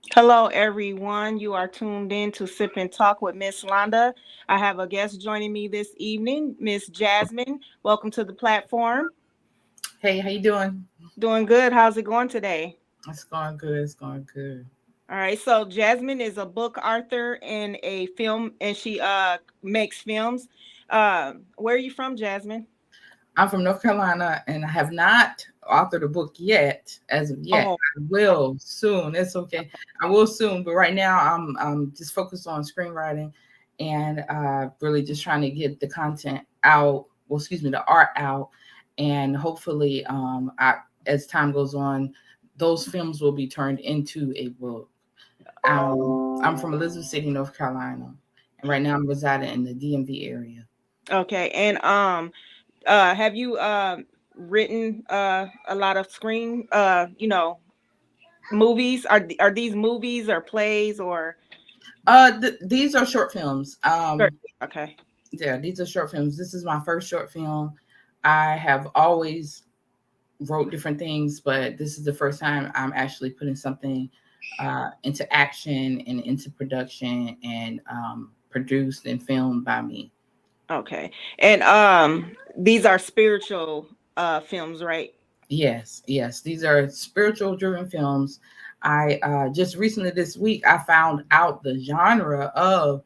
Hello, everyone. You are tuned in to Sip and Talk with Ms.Londa. I have a guest joining me this evening, Miss Jasmine. Welcome to the platform. Hey, how you doing? Doing good. How's it going today? It's going good. It's going good. All right. So Jasmine is a book author and a film, and she makes films. Where are you from, Jasmine? I'm from North Carolina, and I have not authored a book yet. As of yet, Oh, I will soon. It's okay. I will soon, but right now I'm just focused on screenwriting, and really just trying to get the content out. Well, excuse me, the art out, and hopefully, as time goes on, those films will be turned into a book. I'm from Elizabeth City, North Carolina, and right now I'm residing in the DMV area. okay. And have you written a lot of screen movies? Are these movies or plays or? These are short films. Sure. Okay. Yeah, these are short films. This is my first short film. I have always wrote different things, but this is the first time I'm actually putting something into action and into production and produced and filmed by me. Okay. And these are spiritual films, right? Yes, yes, these are spiritual driven films. I just recently this week I found out the genre of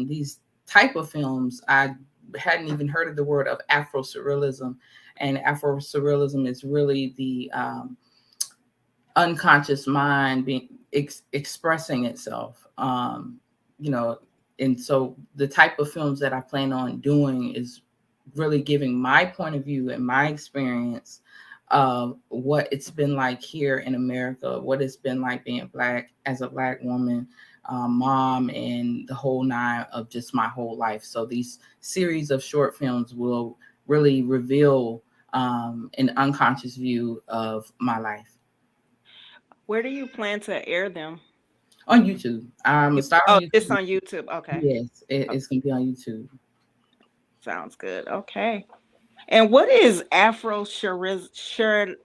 these type of films. I hadn't even heard of the word of Afro Surrealism, and Afro Surrealism is really the unconscious mind being expressing itself. You know, and so the type of films that I plan on doing is really giving my point of view and my experience of what it's been like here in America, what it's been like being black as a black woman, mom, and the whole nine of just my whole life. So these series of short films will really reveal an unconscious view of my life Where do you plan to air them? on YouTube. Start on Oh, this YouTube. on YouTube. Okay. Yes, Oh, it's gonna be on YouTube. sounds good. Okay. And what is Afro Surrealism?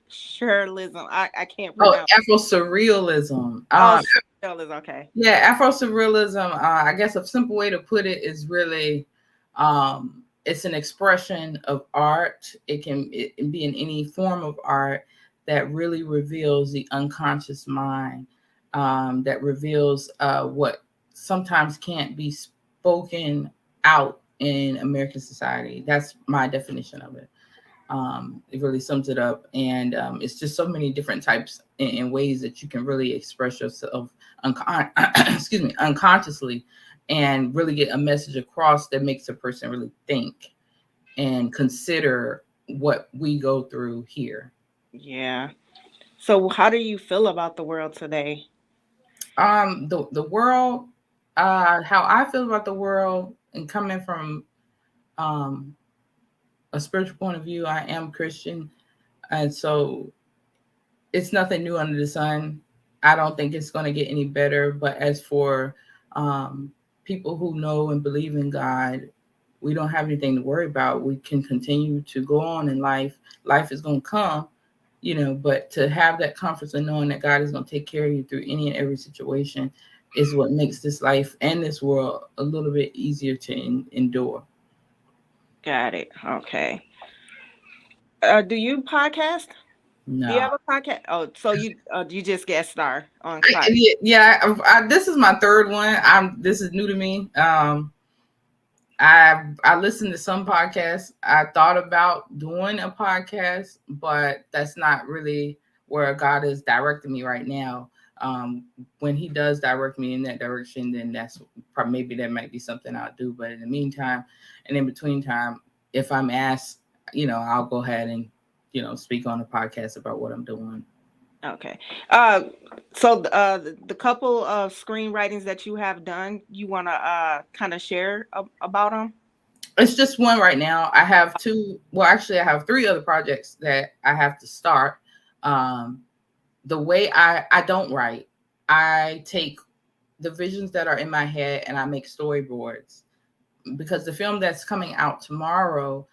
I can't Oh, pronounce. Afro Surrealism. Oh, surrealism. Okay. Yeah, Afro Surrealism. I guess a simple way to put it is really, it's an expression of art. It can be in any form of art that really reveals the unconscious mind, that reveals what sometimes can't be spoken out in American society. That's my definition of it. It really sums it up, and it's just so many different types and ways that you can really express yourself excuse me, unconsciously, and really get a message across that makes a person really think and consider what we go through here. Yeah. So, how do you feel about the world today? The world, how I feel about the world, and coming from um, a spiritual point of view, I am Christian, and so it's nothing new under the sun. I don't think it's going to get any better. But as for um, people who know and believe in God, we don't have anything to worry about. We can continue to go on in life. Life is going to come, but to have that comfort of knowing that God is going to take care of you through any and every situation is what makes this life and this world a little bit easier to endure. Got it. Okay. Do you podcast? Do you No. have a podcast? Oh, so you just guest star on podcast. Yeah, this is my third one. This is new to me. I listened to some podcasts. I thought about doing a podcast, but that's not really where God is directing me right now. When He does direct me in that direction, then that's probably maybe that might be something I'll do. But in the meantime, and in between time, if I'm asked, I'll go ahead and speak on a podcast about what I'm doing. Okay. Uh, so the couple of screenwritings that you have done, you want to kind of share about them? It's just one right now. I have two. Well, actually, I have three other projects that I have to start. Um, the way I don't write, I take the visions that are in my head and I make storyboards, because the film that's coming out tomorrow,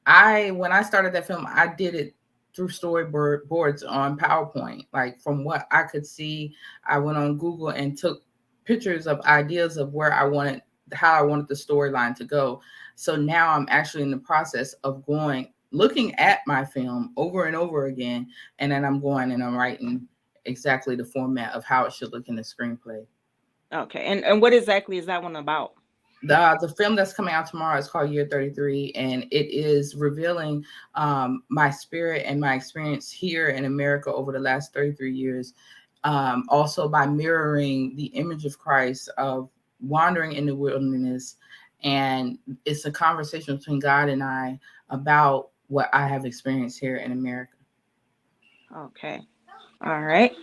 I when I started that film, I did it through storyboard boards on PowerPoint. Like from what I could see, I went on Google and took pictures of ideas of where I wanted, how I wanted the storyline to go. So now I'm actually in the process of looking at my film over and over again, and then I'm going and I'm writing exactly the format of how it should look in the screenplay. Okay. And what exactly is that one about? The film that's coming out tomorrow is called Year 33, and it is revealing my spirit and my experience here in America over the last 33 years. Also by mirroring the image of Christ of wandering in the wilderness, and it's a conversation between God and I about what I have experienced here in America. Okay. All right.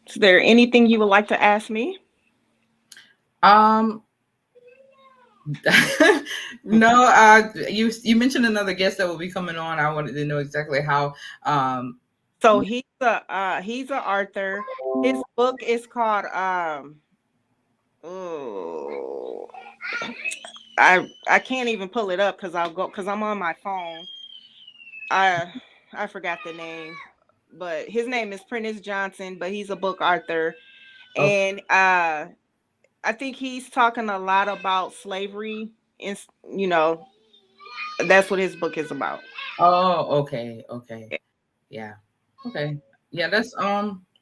Is there anything you would like to ask me? Um, no, you mentioned another guest that will be coming on. I wanted to know exactly how. So he's a author. His book is called oh, I can't even pull it up because I'm on my phone. I I forgot the name, but his name is Prentice Johnson, but he's a book author, Oh, and I think he's talking a lot about slavery, and you know that's what his book is about. oh, okay, yeah, okay, yeah. That's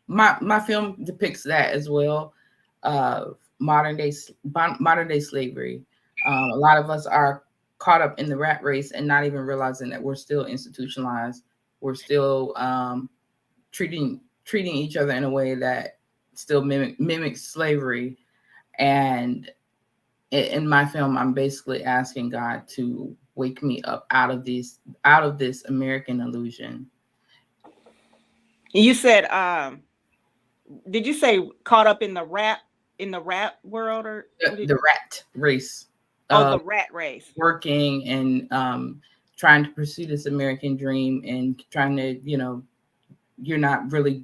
my film depicts that as well. Modern day slavery. A lot of us are caught up in the rat race and not even realizing that we're still institutionalized. We're still treating each other in a way that still mimics slavery. And in my film, I'm basically asking God to wake me up out of this American illusion. You said did you say caught up in the rap world, or what did The rat race oh, of the rat race? working and trying to pursue this American dream and trying to, you're not really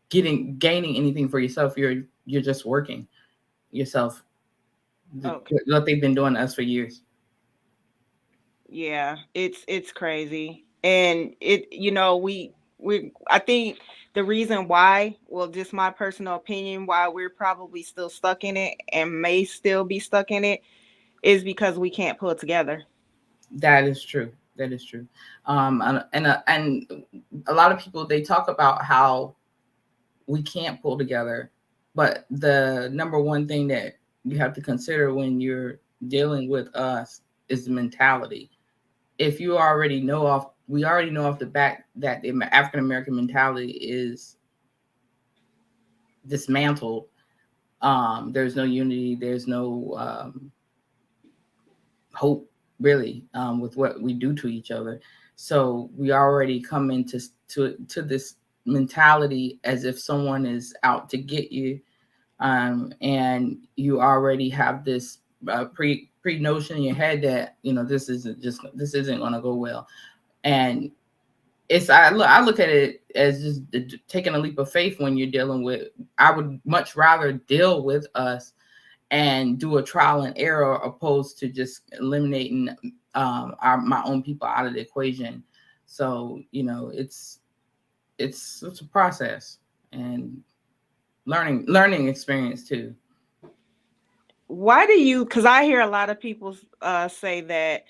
gaining anything for yourself. You're just working yourself. Okay. What they've been doing to us for years. Yeah, it's crazy. And we I think the reason why, well, just my personal opinion, why we're probably still stuck in it and may still be stuck in it is because we can't pull it together. That is true. That is true. And a lot of people, they talk about how we can't pull together, but the number one thing that you have to consider when you're dealing with us is the mentality. If you already know off, we already know off the bat that the African American mentality is dismantled. There's no unity. There's no hope, really, with what we do to each other. So we already come into to this mentality as if someone is out to get you, and you already have this pre notion in your head that this isn't going to go well. And I look at it as just taking a leap of faith when you're dealing with. I would much rather deal with us and do a trial and error opposed to just eliminating my own people out of the equation. So it's a process and learning experience too. Why do you, because I hear a lot of people say that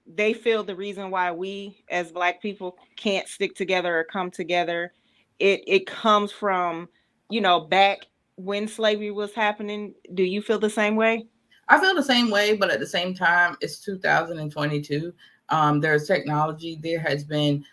they feel the reason why we as Black people can't stick together or come together, it comes from, back when slavery was happening. Do you feel the same way? I feel the same way, but at the same time, it's 2022. There's technology. There has been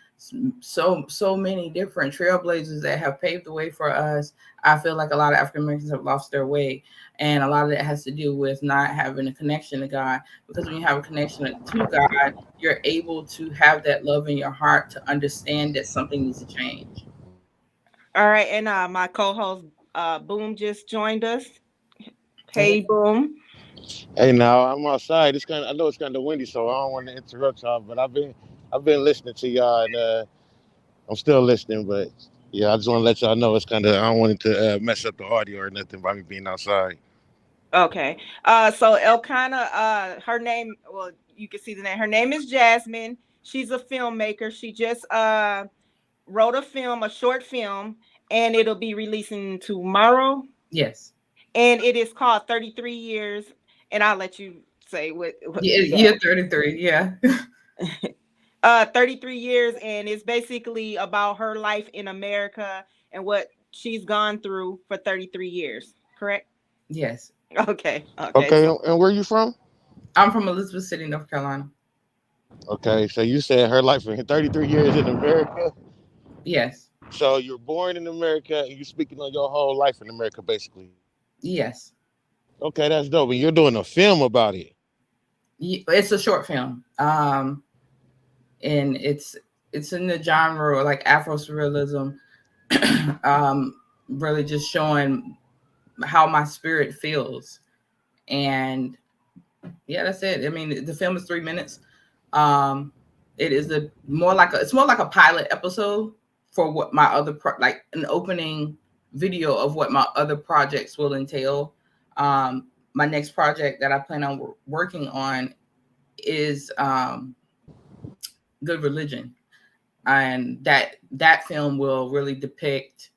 so many different trailblazers that have paved the way for us. I feel like a lot of African Americans have lost their way, and a lot of that has to do with not having a connection to God. Because when you have a connection to God, you're able to have that love in your heart to understand that something needs to change. All right, and my co-host Boom just joined us. Hey, Hey, Boom. hey, now I'm outside. It's kind of, I know it's kind of windy, so I don't want to interrupt y'all. But I've been listening to y'all, and I'm still listening. But yeah, I just want to let y'all know it's kind of, I don't want it to mess up the audio or nothing by me being outside. Okay. So Elkanah, her name, well, you can see the name. Her name is Jasmine. She's a filmmaker. She just wrote a short film, and it'll be releasing tomorrow. Yes. And it is called 33 Years. And I'll let you say what Yeah, you got. 33. Yeah. 33 years, and it's basically about her life in America and what she's gone through for 33 years. Correct? Yes. Okay. Okay. Okay, So and where you from? I'm from Elizabeth City, North Carolina. Okay, so you said her life in 33 years in America. Yes. So you're born in America and you're speaking on your whole life in America, basically. Yes. Okay, that's dope. And you're doing a film about it. It's a short film. And it's in the genre like Afro Surrealism. Really just showing how my spirit feels. And yeah, that's it. I mean, the film is 3 minutes. It is it's more like a pilot episode for what my other like an opening video of what my other projects will entail. My next project that I plan on working on is Good Religion, and that film will really depict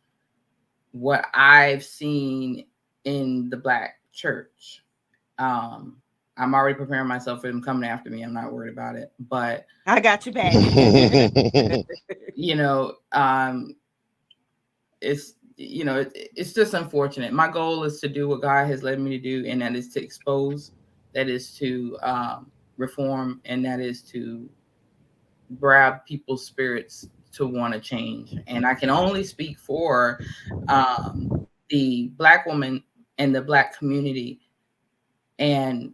what I've seen in the Black church. Um, I'm already preparing myself for them coming after me. I'm not worried about it, but I got you back. you know, it's just unfortunate. My goal is to do what God has led me to do, and that is to expose, that is to reform, and that is to grab people's spirits to want to change. And I can only speak for the Black woman and the Black community, and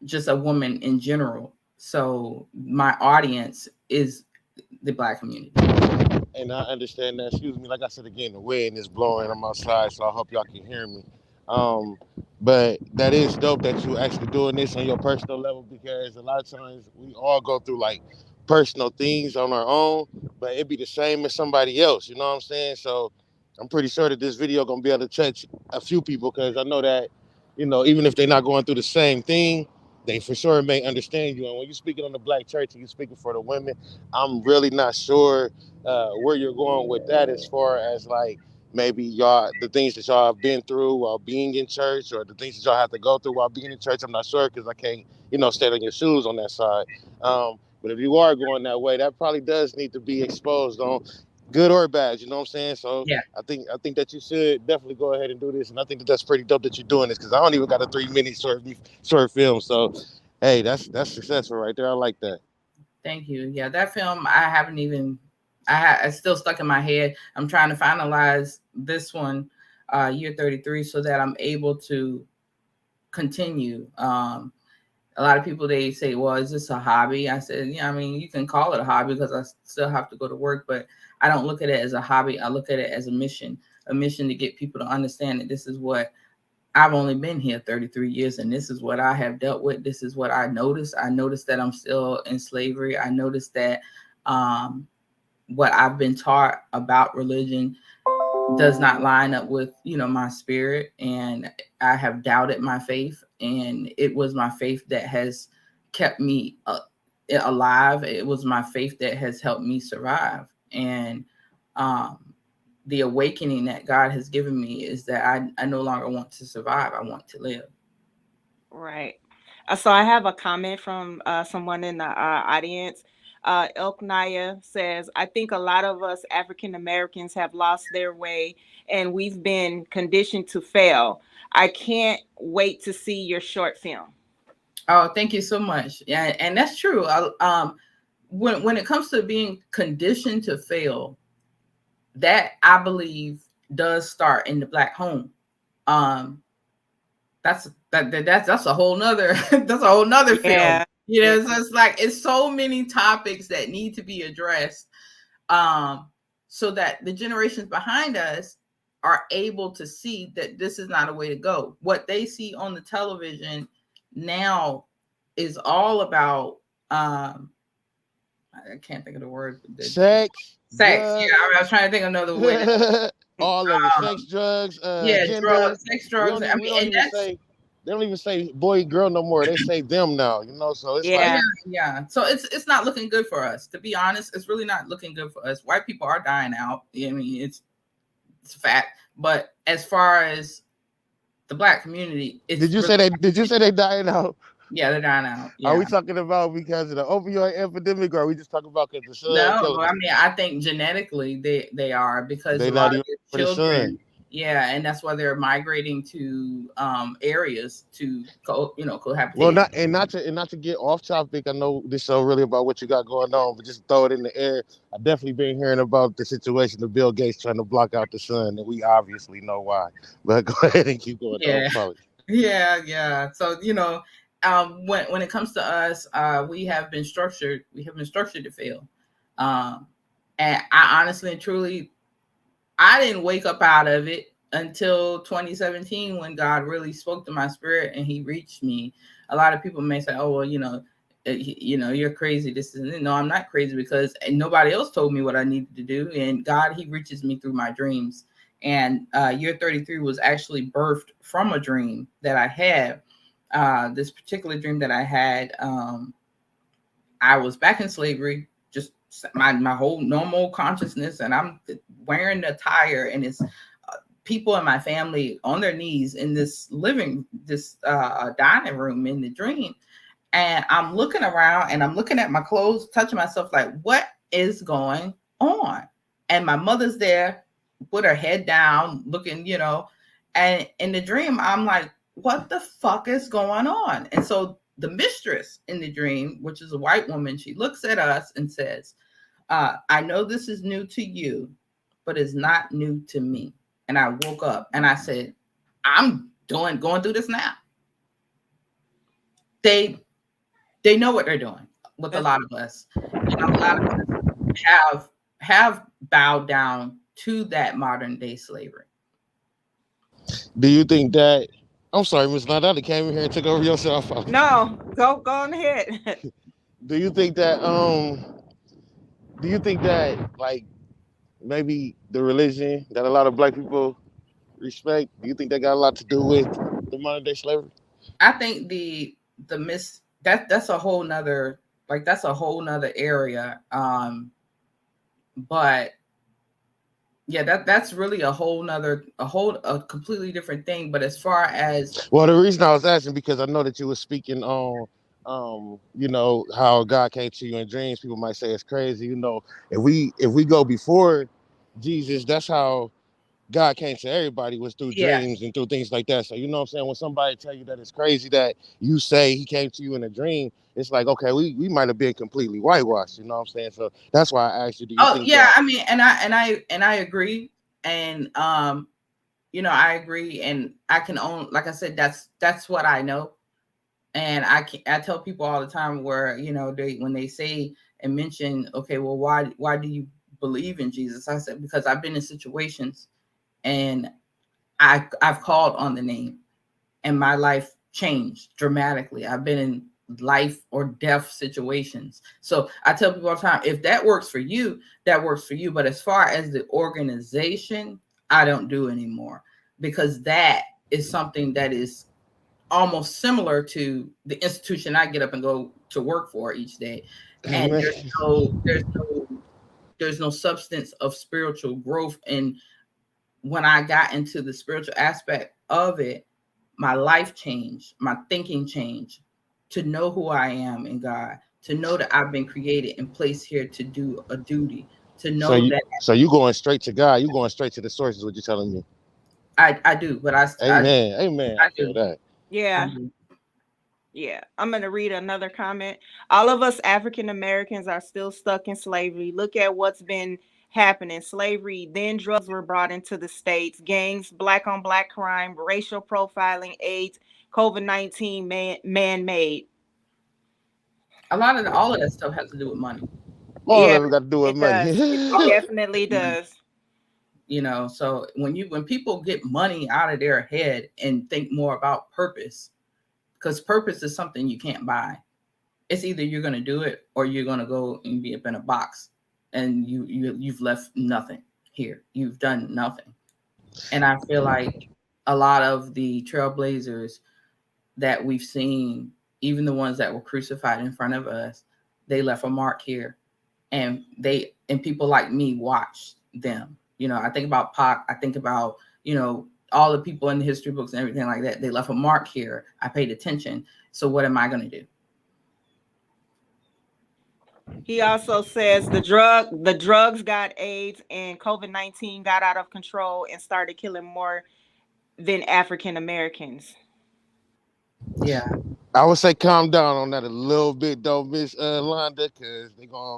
just a woman in general. So my audience is the Black community. And I understand that. Excuse me, like I said again, the wind is blowing. I'm outside, so I hope y'all can hear me. Um, but that is dope that you actually doing this on your personal level, because a lot of times we all go through like personal things on our own, but it'd be the same as somebody else. You know what I'm saying? So I'm pretty sure that this video gonna be able to touch a few people, because I know that, even if they're not going through the same thing, they for sure may understand you. And when you're speaking on the Black church and you're speaking for the women, I'm really not sure where you're going with that, as far as like maybe y'all, the things that y'all have been through while being in church, or the things that y'all have to go through while being in church. I'm not sure, because I can't stand on your shoes on that side. But if you are going that way, that probably does need to be exposed on, good or bad. You know what I'm saying? So Yeah. I think that you should definitely go ahead and do this, and I think that that's pretty dope that you're doing this, because I don't even got a 3 minute short film. So hey, that's successful right there. I like that. Thank you. Yeah, that film I haven't even. It's still stuck in my head. I'm trying to finalize this one, year 33, so that I'm able to continue. A lot of people, they say, well, is this a hobby? I said, yeah, I mean, you can call it a hobby because I still have to go to work, but I don't look at it as a hobby. I look at it as a mission to get people to understand that this is what I've only been here 33 years, and this is what I have dealt with. This is what I noticed. I noticed that I'm still in slavery. I noticed that what I've been taught about religion does not line up with my spirit, and I have doubted my faith, and it was my faith that has kept me alive. It was my faith that has helped me survive, and the awakening that God has given me is that I no longer want to survive. I want to live. Right. So I have a comment from someone in the audience. Elk Naya says, I think a lot of us African Americans have lost their way and we've been conditioned to fail. I can't wait to see your short film. Oh, thank you so much. Yeah, and that's true. When it comes to being conditioned to fail, that I believe does start in the Black home. That's a whole nother that's a whole nother film. Yeah. So it's like it's so many topics that need to be addressed, so that the generations behind us are able to see that this is not a way to go. What they see on the television now is all about I can't think of the word. Sex, Sex. drugs. Yeah, I was trying to think of another way. All of it. Sex, drugs, Yeah, gender. drugs, sex, drugs. We don't even say they don't even say boy, girl no more. They say them now, you know. So it's like, yeah. So it's not looking good for us. To be honest, it's really not looking good for us. White people are dying out. I mean, it's a fact. But as far as the Black community, it's did you say they dying out? yeah, they're dying out. Yeah. Are we talking about because of the opioid epidemic, or are we just talking about because the sun No, killing I them? mean, I think genetically they are, because They a not lot of even the for the sun. children, yeah, and that's why they're migrating to areas to Well, cohabitate. not to get off topic. I know this show really about what you got going on, but just throw it in the air. I definitely been hearing about the situation of Bill Gates trying to block out the sun, and we obviously know why. But go ahead and keep going. Yeah, Apologies. yeah. So when it comes to us, we have been structured. We have been structured to fail. Um, and I honestly and truly, I didn't wake up out of it until 2017 when God really spoke to my spirit and He reached me. A lot of people may say, "Oh, well, you're crazy." This is no, I'm not crazy, because nobody else told me what I needed to do, and God, He reaches me through my dreams. And year 33 was actually birthed from a dream that I had. This particular dream that I had, I was back in slavery, just my whole normal consciousness, and I'm wearing the attire, and it's people in my family on their knees in this dining room in the dream, and I'm looking around and I'm looking at my clothes, touching myself, like, what is going on? And my mother's there with her head down, looking, and in the dream, I'm like, what the fuck is going on? And so the mistress in the dream, which is a white woman, she looks at us and says, I know this is new to you, but it's not new to me. And I woke up and I said, I'm going through this now. They know what they're doing with a lot of us. A lot of us have bowed down to that modern day slavery. Do you think that? I'm sorry, Ms.Londa, I came in here and took over your cell phone. No, go on ahead. Do you think that? Do you think that like maybe the religion that a lot of Black people respect? Do you think that got a lot to do with the modern day slavery? I think that's a whole nother, that's a whole nother area. But yeah, that's really a completely different thing. But as far as, Well, the reason I was asking because I know that you were speaking on how God came to you in dreams. People might say it's crazy. If we go before Jesus, that's how God came to everybody, was through yeah, dreams and through things like that. So you know what I'm saying? When somebody tell you that it's crazy that you say He came to you in a dream, it's like, okay, we might have been completely whitewashed. You know what I'm saying? So that's why I asked you, do you oh think yeah, that? I mean, and I agree, and I agree, and I can own, like I said, that's what I know. And I tell people all the time where, when they say and mention, okay, well, why do you believe in Jesus? I said, because I've been in situations and I've called on the name and my life changed dramatically. I've been in life or death situations. So I tell people all the time, if that works for you, that works for you. But as far as the organization, I don't do anymore, because that is something that is almost similar to the institution I get up and go to work for each day. And Amen. there's no substance of spiritual growth. And when I got into the spiritual aspect of it, my life changed, my thinking changed, to know who I am in God, to know that I've been created and placed here to do a duty, to So know you that so you going straight to God? You going straight to the source? Is what you're telling me? I do, but Amen. Amen. I I feel do. that. I Yeah. do. Yeah, I'm going to read another comment. All of us African Americans are still stuck in slavery. Look at what's been happening. Slavery, then drugs were brought into the states, gangs, black on black crime, racial profiling, AIDS, COVID-19 man-made. All of that stuff has to do with money. All Yeah, of it got to do with it money. does. It definitely does. So when people get money out of their head and think more about purpose, because purpose is something you can't buy. It's either you're going to do it or you're going to go and be up in a box and you've left nothing here. You've done nothing. And I feel like a lot of the trailblazers that we've seen, even the ones that were crucified in front of us, they left a mark here, and people like me watched them. I think about Pac. I think about all the people in the history books and everything like that. They left a mark here. I paid attention. So what am I going to do? He also says the drugs got AIDS and COVID-19 got out of control and started killing more than African Americans. Yeah. I would say calm down on that a little bit though, Ms. Londa, because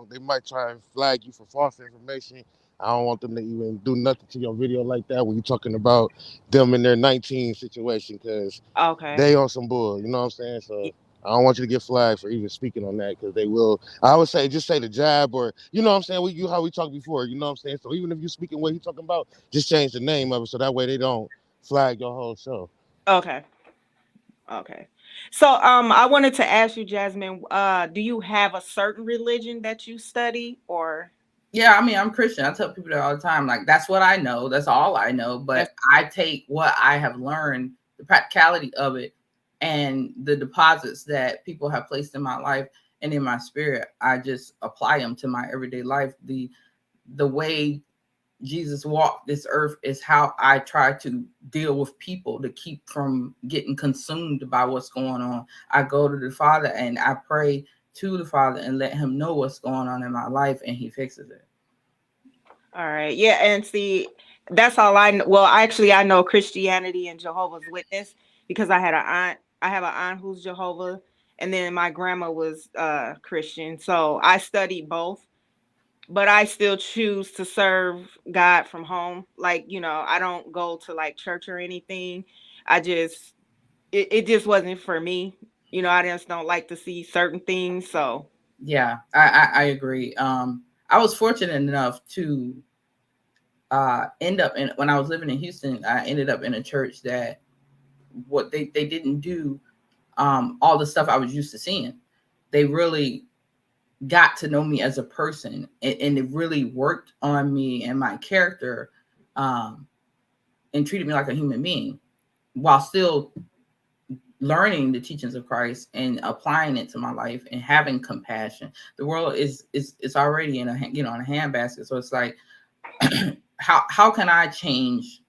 they might try and flag you for false information. I don't want them to even do nothing to your video like that when you're talking about them in their 19 situation, because Okay. they on some bull. You know what I'm saying? So I don't want you to get flagged for even speaking on that, because they will. I would say just say the jab, or you know what I'm saying. How we talked before. You know what I'm saying. So even if you're speaking what he's talking about, just change the name of it so that way they don't flag your whole show. Okay. Okay. So I wanted to ask you, Jasmine, do you have a certain religion that you study, or Yeah, I mean, I'm Christian. I tell people that all the time. Like, that's what I know. That's all I know. that's But I take what I have learned, the practicality of it, and the deposits that people have placed in my life and in my spirit. I just apply them to my everyday life. The way Jesus walked this earth is how I try to deal with people to keep from getting consumed by what's going on. I go to the Father and I pray to the Father and let him know what's going on in my life, and he fixes it. all right? Yeah, and see, that's all I know. Well, actually, I know Christianity and Jehovah's Witness because I had an aunt. I have an aunt who's Jehovah, and then my grandma was Christian, so I studied both. But I still choose to serve God from home. Like, I don't go to like church or anything. I just it just wasn't for me. I just don't like to see certain things. So Yeah, I agree. I was fortunate enough to end up in, when I was living in Houston, I ended up in a church that what they didn't do all the stuff I was used to seeing. They really got to know me as a person, and it really worked on me and my character, um, and treated me like a human being while still learning the teachings of Christ and applying it to my life and having compassion. The world is already in in a handbasket, so it's like, how can I change,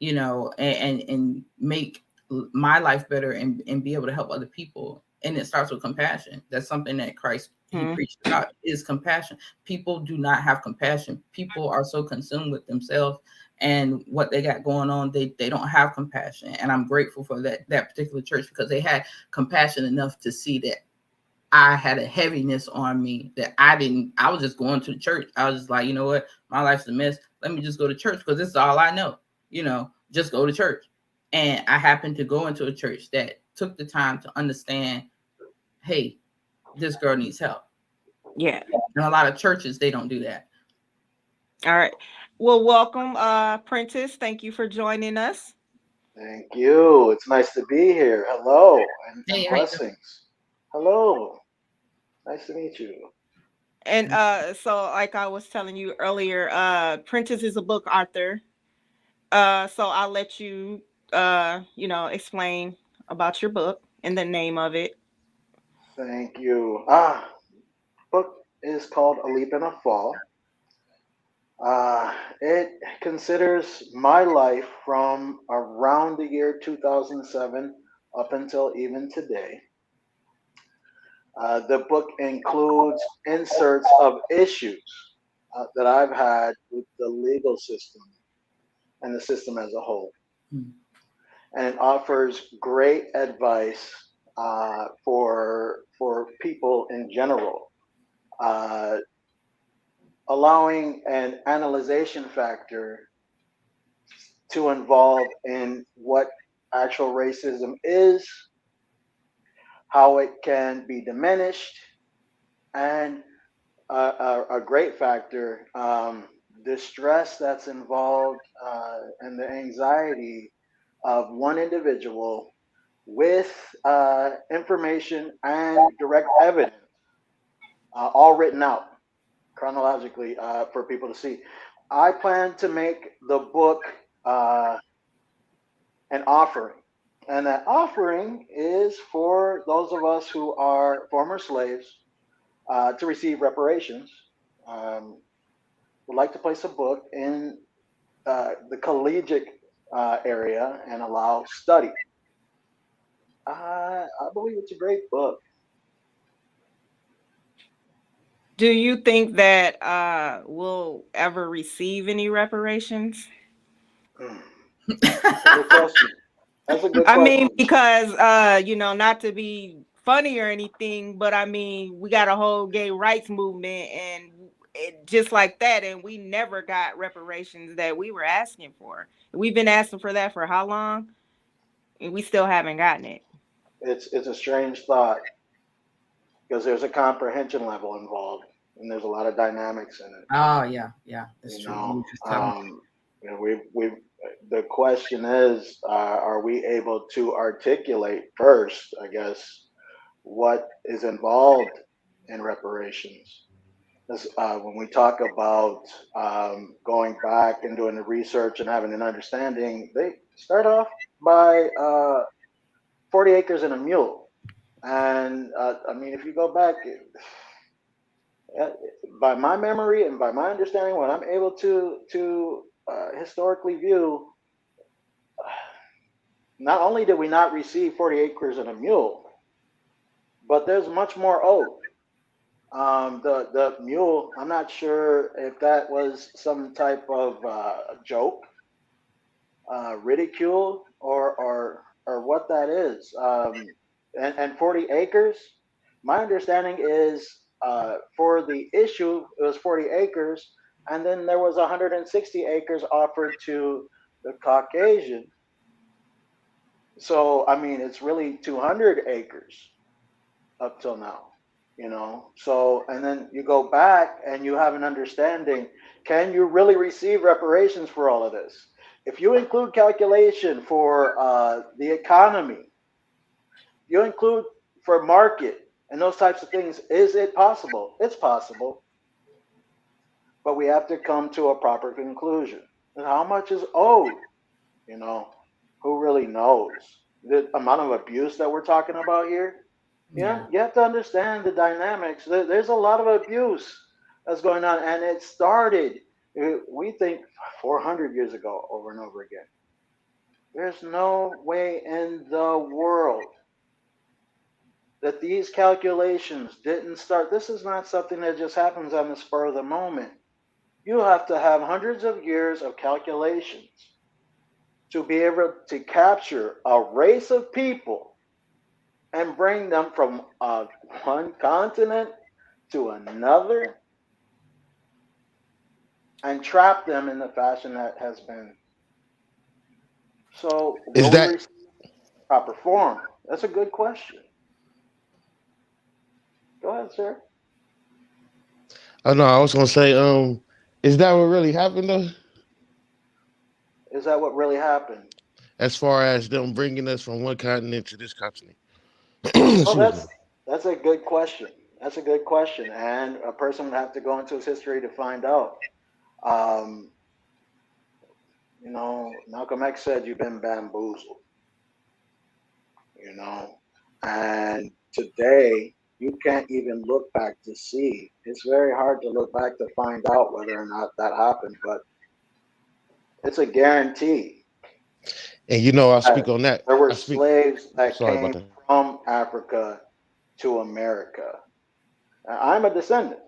and make my life better, and be able to help other people. And it starts with compassion. That's something that Christ, he preached about, is compassion. People do not have compassion. People are so consumed with themselves and what they got going on. They don't have compassion. And I'm grateful for that particular church, because they had compassion enough to see that I had a heaviness on me that I was just going to the church. I was just like, you know what? My life's a mess. Let me just go to church because this is all I know. Just go to church. And I happened to go into a church that took the time to understand, hey, this girl needs help. yeah. And a lot of churches, they don't do that. All right. Well, welcome, Prentice. Thank you for joining us. Thank you. It's nice to be here. Hello and Hey, how you doing? blessings. Hello. Nice to meet you. And so like I was telling you earlier, Prentice is a book author. So I'll let you explain about your book and the name of it. Thank you. Book is called A Leap and a Fall. It considers my life from around the year 2007 up until even today. The book includes inserts of issues that I've had with the legal system and the system as a whole. Hmm. And it offers great advice for people in general, uh, allowing an analyzation factor to involve in what actual racism is, how it can be diminished, and a great factor, the stress that's involved and the anxiety of one individual with information and direct evidence, all written out chronologically for people to see. I plan to make the book an offering And that offering is for those of us who are former slaves to receive reparations. Um, would like to place a book in the collegiate area and allow study. I believe it's a great book. Do you think that we'll ever receive any reparations? Hmm. That's a good question. That's a good I mean, question. because not to be funny or anything, but I mean, we got a whole gay rights movement and just like that, and we never got reparations that we were asking for. We've been asking for that for how long? And we still haven't gotten it. It's a strange thought because there's a comprehension level involved, and there's a lot of dynamics in it. Oh yeah, yeah, that's You true. You know, were just telling me. we the question is, are we able to articulate first, I guess, what is involved in reparations? When we talk about going back and doing the research and having an understanding, they start off by 40 acres and a mule. And I mean, if you go back, uh, by my memory and by my understanding, what I'm able to historically view, not only did we not receive 40 acres and a mule, but there's much more owed. The mule, I'm not sure if that was some type of joke, ridicule, or what that is. And 40 acres, my understanding is for the issue, it was 40 acres, and then there was 160 acres offered to the Caucasian. So, I mean, it's really 200 acres up till now, you know. So, and then you go back and you have an understanding, can you really receive reparations for all of this? If you include calculation for the economy, you include for market and those types of things, is it possible? It's possible, but we have to come to a proper conclusion. And how much is owed? You know, who really knows? The amount of abuse that we're talking about here, yeah, Yeah, you have to understand the dynamics. There's a lot of abuse that's going on, and it started, we think, 400 years ago, over and over again. There's no way in the world that these calculations didn't start. This is not something that just happens on the spur of the moment. You have to have hundreds of years of calculations to be able to capture a race of people and bring them from one continent to another and trap them in the fashion that has been. So, Is will we that? receive proper form? That's a good question. Go ahead, sir. I know. I was gonna say, is that what really happened though? Is that what really happened? As far as them bringing us from one continent to this continent. Well, Excuse me. that's a good question. That's a good question, and a person would have to go into his history to find out. Um, you know, Malcolm X said you've been bamboozled. You know, and today you can't even look back to see. It's very hard to look back to find out whether or not that happened, but it's a guarantee And you know, I that speak on that. there were I speak. slaves that Sorry about came that. from Africa to America. I'm a descendant.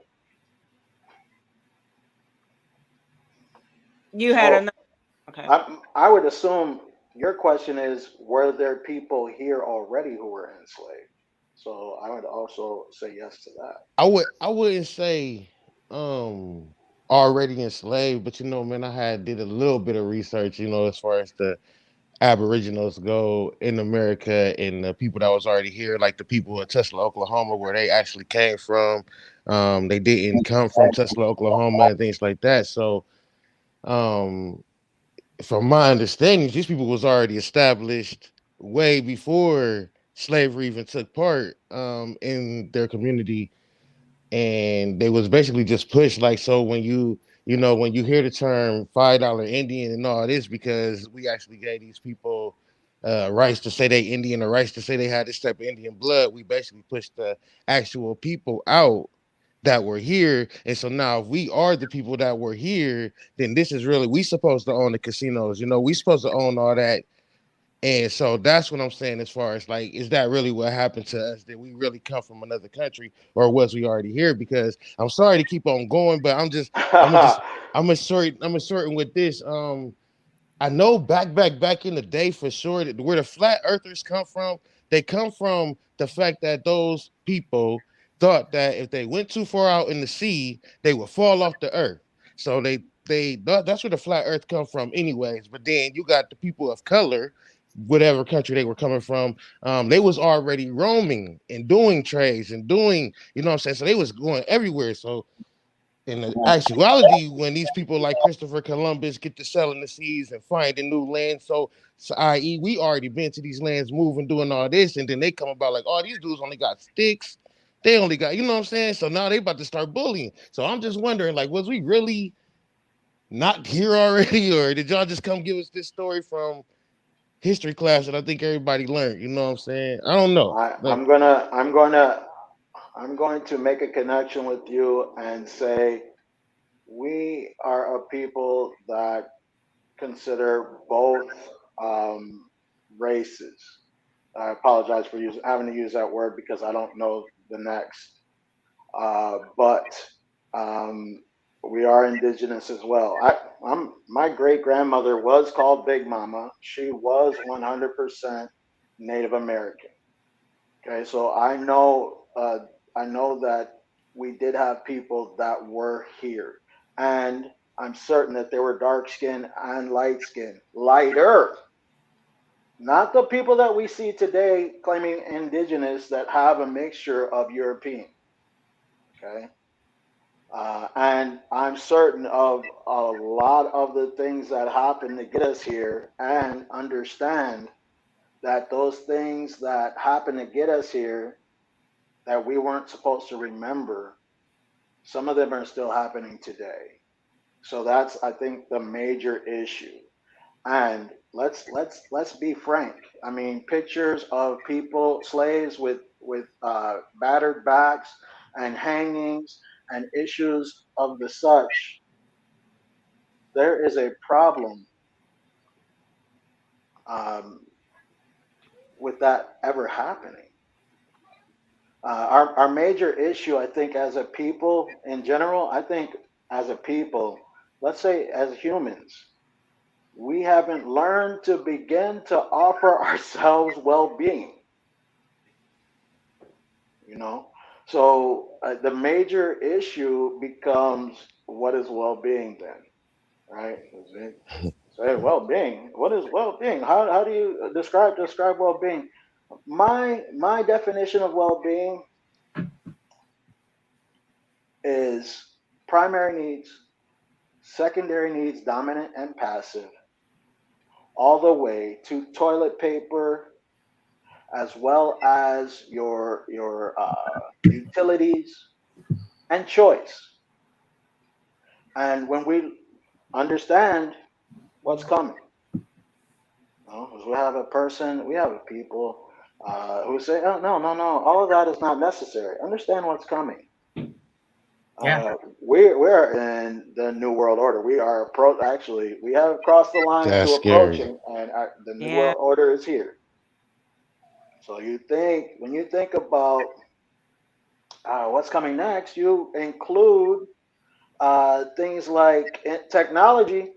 You had So another. Okay. I would assume your question is, were there people here already who were enslaved? So I would also say yes to that. I wouldn't say um already enslaved, but you know, man, I had did a little bit of research, you know, as far as the Aboriginals go in America and the people that was already here, like the people in Tulsa, Oklahoma, where they actually came from. They didn't come from Tulsa, Oklahoma, and things like that. So, um, from my understanding, these people was already established way before slavery even took part in their community, and they was basically just pushed. Like, so when you know, when you hear the term $5 Indian and all this, because we actually gave these people rights to say they Indian or rights to say they had this type of Indian blood. We basically pushed the actual people out that were here. And so now if we are the people that were here, then this is really we supposed to own the casinos. We supposed to own all that. And so that's what I'm saying as far as like, is that really what happened to us? Did we really come from another country or was we already here? Because I'm sorry to keep on going, but I'm gonna just I'm a certain with this. I know back in the day for sure that where the flat earthers come from, they come from the fact that those people thought that if they went too far out in the sea, they would fall off the earth. So that's where the flat earth come from anyways. But then you got the people of color, whatever country they were coming from, they was already roaming and doing trades and doing, you know what I'm saying? So they was going everywhere. So in the actuality, when these people like Christopher Columbus get to selling the seas and finding new land, so i.e., we already been to these lands, moving, doing all this, and then they come about like, oh, these dudes only got sticks. They only got, you know what I'm saying? So now they about to start bullying. So I'm just wondering, like, was we really not here already, or did y'all just come give us this story from history class that I think everybody learned? You know what I'm saying? I don't know. I, Like, I'm gonna, I'm gonna, I'm going to make a connection with you and say we are a people that consider both races. I apologize for having to use that word because I don't know the next. But um, we are indigenous as well. My great grandmother was called Big Mama. She was 100% Native American. Okay, so I know that we did have people that were here, and I'm certain that they were dark skinned and light skinned, lighter. Not the people that we see today claiming indigenous that have a mixture of European. Okay. And I'm certain of a lot of the things that happened to get us here and understand that those things that happened to get us here that we weren't supposed to remember, some of them are still happening today. So that's, I think, the major issue. And let's be frank. I mean, pictures of people, slaves with battered backs and hangings and issues of the such. There is a problem um, with that ever happening. Our major issue, I think, as a people in general, I think as a people, let's say as humans, we haven't learned to begin to offer ourselves well-being. You know, so the major issue becomes what is well-being then, right? Say well-being. What is well-being? How do you describe well-being? My definition of well-being is primary needs, secondary needs, dominant and passive, all the way to toilet paper, as well as your utilities and choice. And when we understand what's coming, you know, 'cause we have a people who say, "Oh, no, no, no, all of that is not necessary. Understand what's coming." Yeah. We're in the new world order. Actually, we have crossed the line that's to scary. approaching, and the new Yeah. world order is here. So when you think about what's coming next, you include things like technology,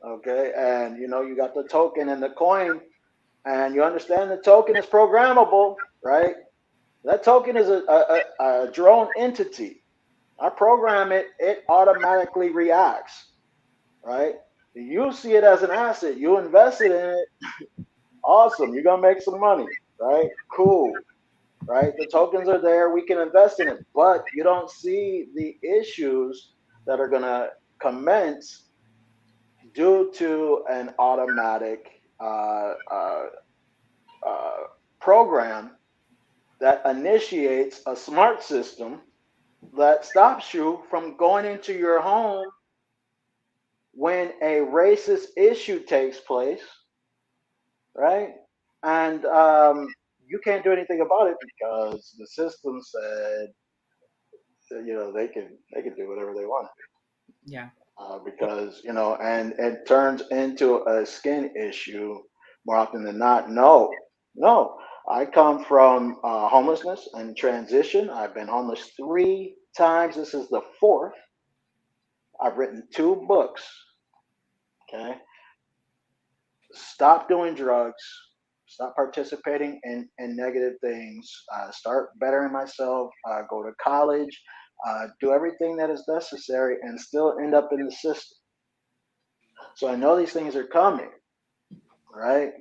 okay, and you know you got the token and the coin, and you understand the token is programmable, right? That token is a drone entity. I program it, it automatically reacts, right? You see it as an asset, you invested in it, awesome, you're gonna make some money, right? Cool, right? The tokens are there, we can invest in it, but you don't see the issues that are gonna commence due to an automatic uh, program that initiates a smart system that stops you from going into your home when a racist issue takes place, right? and you can't do anything about it because the system said that, they can do whatever they want. Yeah. Because and it turns into a skin issue more often than not. No, no. I come from homelessness and transition. I've been homeless 3 times. This is the fourth. I've written 2 books. Okay, stop doing drugs. Stop participating in negative things. Start bettering myself. Go to college. Do everything that is necessary, and still end up in the system. So I know these things are coming, right?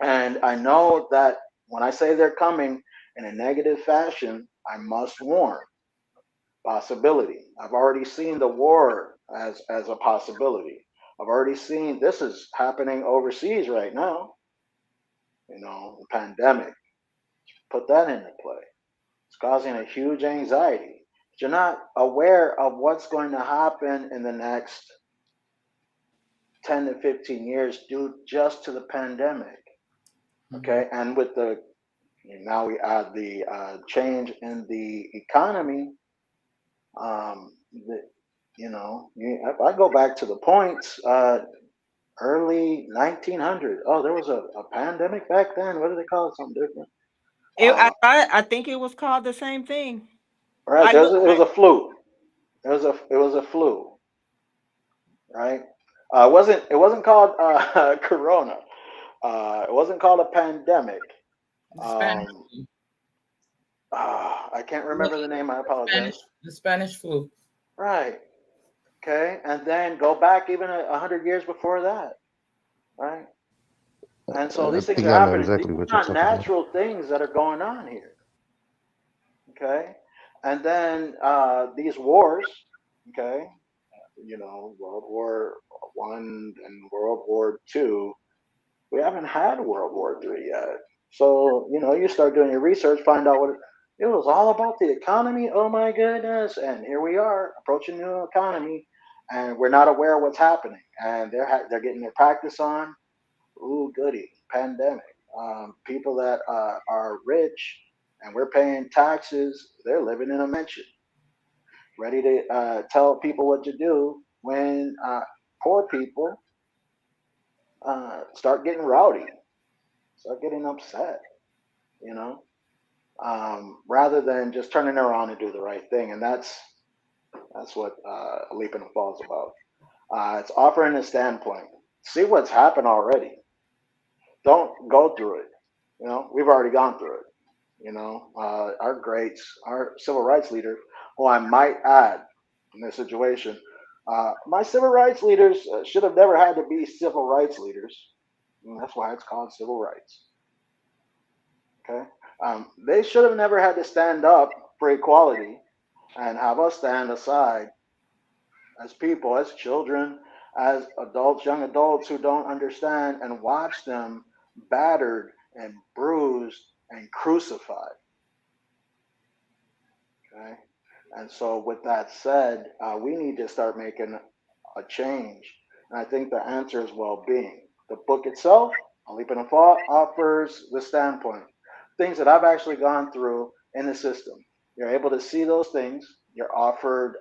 And I know that when I say they're coming in a negative fashion, I must warn possibility. I've already seen the war as a possibility. I've already seen this is happening overseas right now, the pandemic. Put that into play. It's causing a huge anxiety. But you're not aware of what's going to happen in the next 10 to 15 years due just to the pandemic. Mhm. Okay, and with the now we add the change in the economy. The, if I go back to the points, early 1900. Oh, there was a pandemic back then. What do they call it? Something different. Uh, I think it was called the same thing. right. I looked It was back. a flu. It was a flu. Right. It wasn't called Corona. It wasn't called a pandemic. The Spanish Um, flu. I can't Yeah, remember the name. I Spanish, apologize. the Spanish flu. Right. Okay. And then go back even 100 years before that. Right. And so I these things think are I know happening. These exactly what are you're not talking about. natural things that are going on here. Okay. And then these wars. Okay. World War I and World War II. We haven't had World War III yet. So, you start doing your research, find out what it was all about the economy. Oh my goodness. And here we are approaching the new economy, and we're not aware of what's happening. And they're getting their practice on. Ooh, goody. Pandemic. People that are rich and we're paying taxes, they're living in a mansion, ready to tell people what to do when poor people start getting rowdy, start getting upset, you know, rather than just turning around and do the right thing. And that's what Leap and Fall is about. It's offering a standpoint. See what's happened already. Don't go through it. We've already gone through it. Our greats, our civil rights leaders, who I might add in this situation, my civil rights leaders should have never had to be civil rights leaders. And that's why it's called civil rights. Okay, they should have never had to stand up for equality and have us stand aside as people, as children, as adults, young adults who don't understand, and watch them battered and bruised and crucified. Okay. And so, with that said, we need to start making a change. And I think the answer is well being. The book itself, A Leap in the Fall, offers the standpoint, things that I've actually gone through in the system. You're able to see those things. You're offered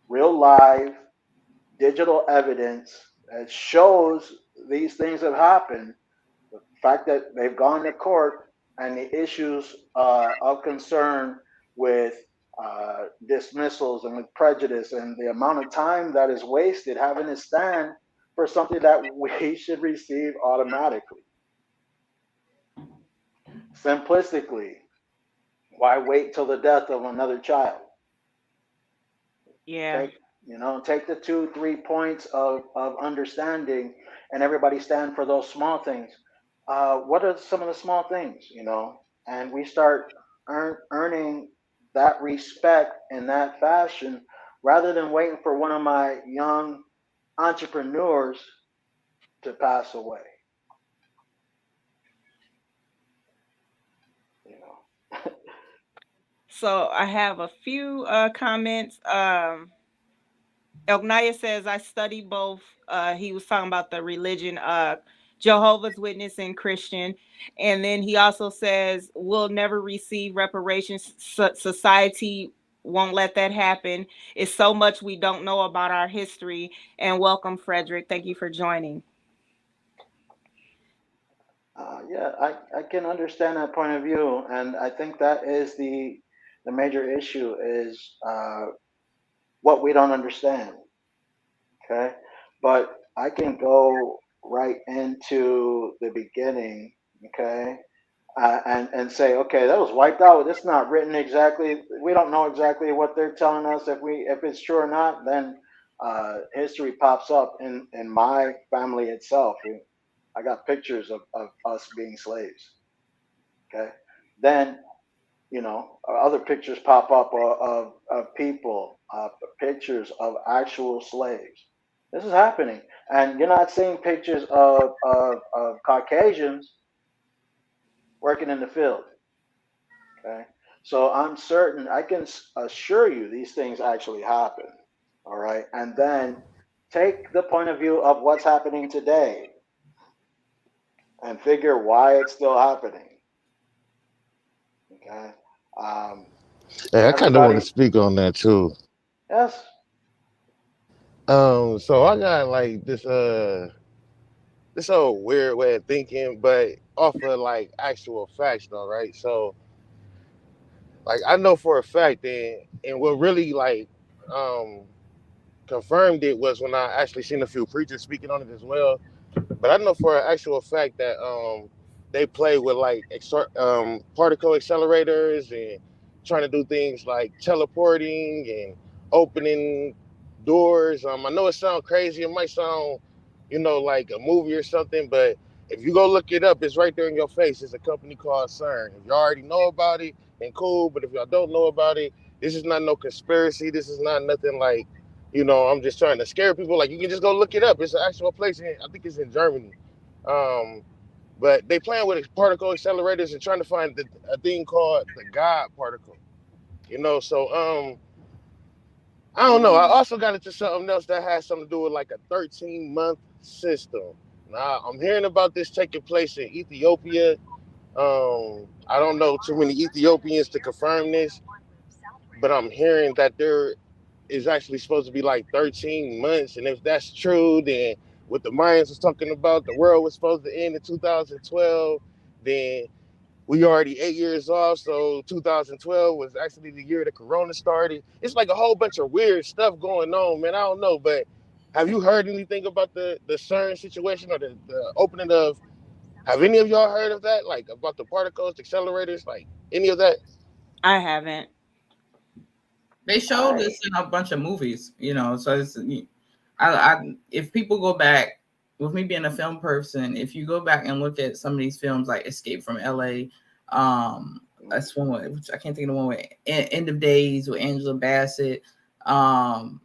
real live digital evidence that shows these things have happened. The fact that they've gone to court and the issues of concern with dismissals and with prejudice and the amount of time that is wasted having to stand for something that we should receive automatically. Simplistically, why wait till the death of another child? Yeah. Take the 2 3 points of understanding, and everybody stand for those small things. What are some of the small things, and we start earning that respect in that fashion, rather than waiting for one of my young entrepreneurs to pass away, you know. So I have a few comments. Elgnaya says I study both. He was talking about the religion Jehovah's Witness and Christian. And then he also says we'll never receive reparations. Society won't let that happen. It's so much we don't know about our history. And welcome, Frederick. Thank you for joining. Yeah, I can understand that point of view, and I think that is the major issue is what we don't understand. Okay, but I can go right into the beginning. Okay, and say, okay, that was wiped out. It's not written exactly. We don't know exactly what they're telling us. If it's true or not, then history pops up in my family itself. I got pictures of us being slaves. Okay, then other pictures pop up of people, pictures of actual slaves. This is happening, and you're not seeing pictures of Caucasians working in the field. Okay. So I'm certain I can assure you these things actually happen. All right. And then take the point of view of what's happening today and figure why it's still happening. Okay. Um, Hey, I kind of want to everybody, speak on that too. yes. So I got like this old weird way of thinking, but off of like actual facts though, right? So like I know for a fact, and what really like um confirmed it was when I actually seen a few preachers speaking on it as well. But I know for an actual fact that they play with like particle accelerators and trying to do things like teleporting and opening doors. I know it sounds crazy. It might sound, like a movie or something, but if you go look it up, it's right there in your face. It's a company called CERN. If you already know about it, then cool. But if y'all don't know about it, this is not no conspiracy. This is not nothing like, I'm just trying to scare people. Like you can just go look it up. It's an actual place. I think it's in Germany. Um, but they playing with particle accelerators and trying to find a thing called the God particle. So I don't know. I also got into something else that has something to do with like a 13-month system. Now I'm hearing about this taking place in Ethiopia. I don't know too many Ethiopians to confirm this, but I'm hearing that there is actually supposed to be like 13 months. And if that's true, then what the Mayans was talking about, the world was supposed to end in 2012. Then we already 8 years off. So 2012 was actually the year the corona started. It's like a whole bunch of weird stuff going on, man. I don't know. But have you heard anything about the CERN situation or the opening of, have any of y'all heard of that? Like about the particles, the accelerators, like any of that? I haven't. They showed I this in a bunch of movies, So if people go back, with me being a film person, if you go back and look at some of these films like Escape from L.A., that's one way, which I can't think of the one way. End of Days with Angela Bassett, um,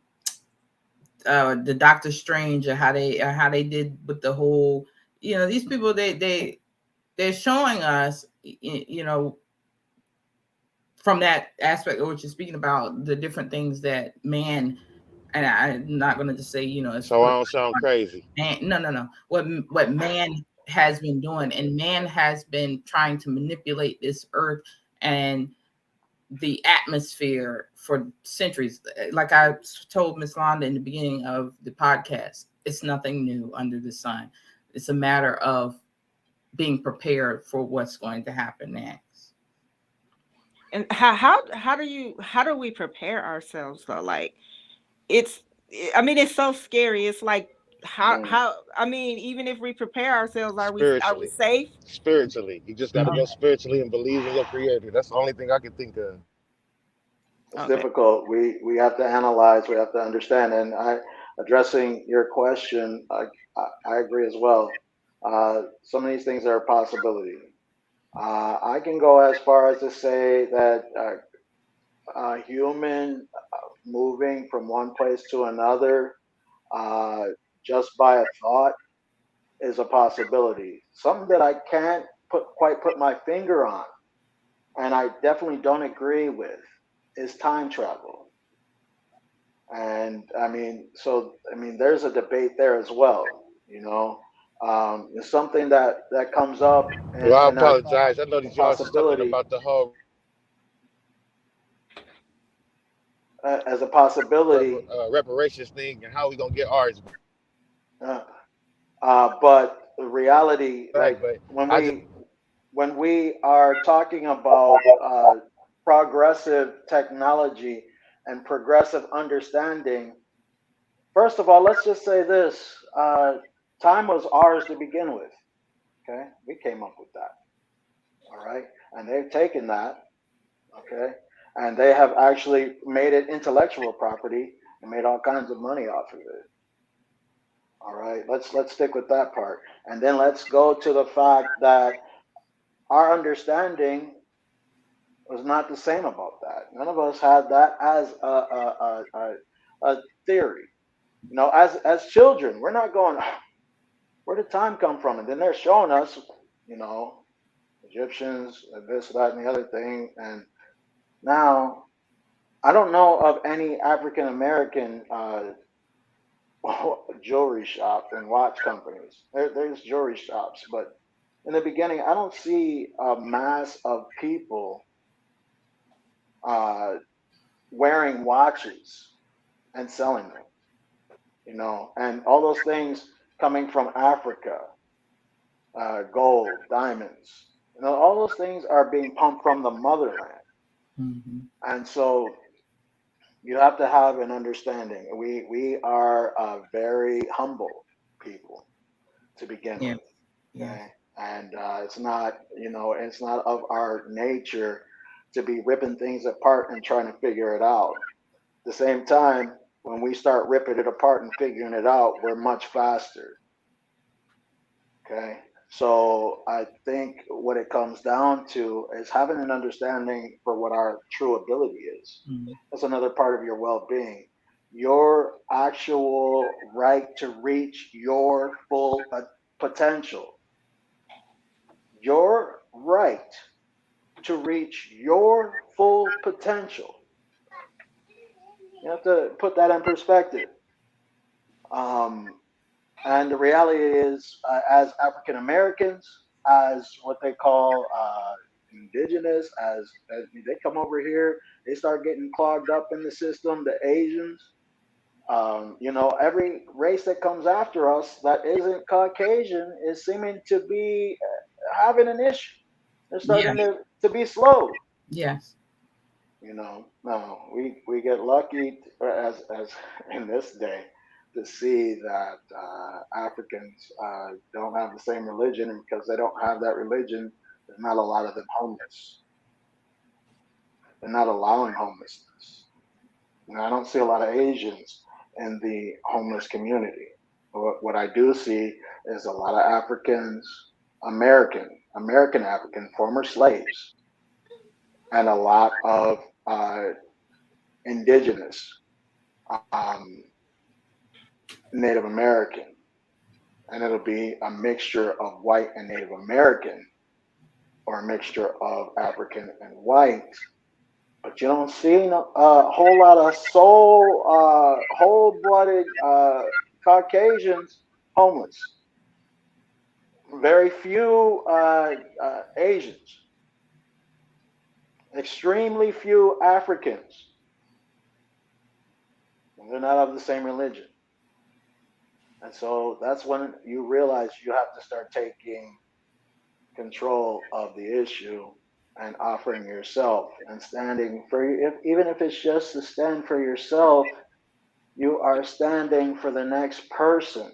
the Doctor Strange, or how they did with the whole, these people they're showing us, from that aspect of what you're speaking about, the different things that man, and I'm not going to just say, it's So I don't sound crazy. man, no, what man has been doing, and man has been trying to manipulate this earth and the atmosphere for centuries. Like I told Ms.Londa in the beginning of the podcast, it's nothing new under the sun. It's a matter of being prepared for what's going to happen next. And how do we prepare ourselves though? Like it's I mean it's so scary. It's like mm, how I mean even if we prepare ourselves, are we Spiritually. safe? Spiritually. You just got to Okay. go spiritually and believe in your creator. That's the only thing I can think of. it's Okay. difficult. We have to analyze. We have to understand. And addressing your question, I agree as well. Some of these things are a possibility. I can go as far as to say that human moving from one place to another uh, just by a thought is a possibility. Something that I can't quite put my finger on, and I definitely don't agree with, is time travel. And I mean, there's a debate there as well. It's something that comes up Well, I in our apologize. I know that you also talking possibility, about the whole as a possibility. reparations thing and how we gonna get ours Uh, but the reality, back. like But when I just we are talking about progressive technology and progressive understanding, first of all, let's just say this: time was ours to begin with. Okay, we came up with that. All right, and they've taken that. Okay, and they have actually made it intellectual property and made all kinds of money off of it. All right, let's stick with that part, and then let's go to the fact that our understanding was not the same about that. None of us had that as a theory. You know, as children, we're not going, where did time come from? And then they're showing us, you know, Egyptians, this, that, and the other thing. And now, I don't know of any African American jewelry shops and watch companies. There's jewelry shops, but in the beginning, I don't see a mass of people uh, wearing watches and selling them, you know, and all those things coming from Africa, gold, diamonds, you know, all those things are being pumped from the motherland. Mm-hmm. And so you have to have an understanding. We are a very humble people to begin Yeah. with. Yeah. Okay, and it's not, you know, it's not of our nature to be ripping things apart and trying to figure it out. At the same time, when we start ripping it apart and figuring it out, we're much faster. Okay. So I think what it comes down to is having an understanding for what our true ability is. Mm-hmm. That's another part of your well being. Your actual right to reach your full potential. Your right to reach your full potential. You have to put that in perspective. Um, And the reality is, as African Americans, as what they call indigenous, as they come over here, they start getting clogged up in the system. The Asians, you know, every race that comes after us that isn't Caucasian is seeming to be having an issue. They're Yeah. starting to be slowed. Yes. You know, no, we get lucky as in this day to see that Africans don't have the same religion, and because they don't have that religion, there's not a lot of them homeless. They're not allowing homelessness. You know, I don't see a lot of Asians in the homeless community. What I do see is a lot of Africans, American African, former slaves, and a lot of indigenous, um, Native American, and it'll be a mixture of white and Native American, or a mixture of African and white. But you don't see a whole lot of whole-blooded Caucasians homeless. Very few Asians. Extremely few Africans. They're not of the same religion. And so that's when you realize you have to start taking control of the issue and offering yourself and standing for you. If, even if it's just to stand for yourself, you are standing for the next person.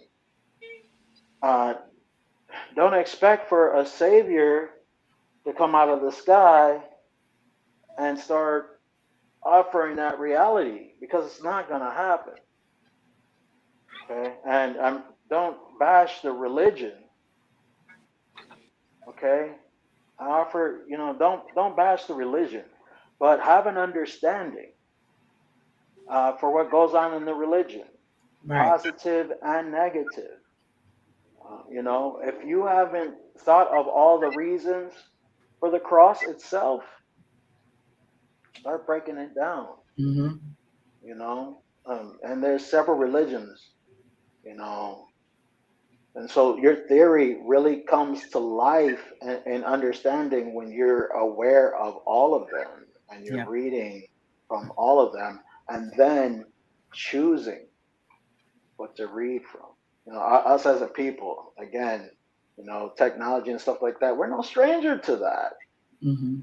Uh, don't expect for a savior to come out of the sky and start offering that reality, because it's not going to happen. Okay, and don't bash the religion. Okay, I offer, you know, don't bash the religion, but have an understanding for what goes on in the religion, Right. positive and negative. You know, if you haven't thought of all the reasons for the cross itself, start breaking it down. Mm-hmm. You know, and there's several religions. You know, And so your theory really comes to life and understanding when you're aware of all of them and you're Yeah. reading from all of them and then choosing what to read from. Us as a people, again, technology and stuff like that, we're no stranger to that. Hmm.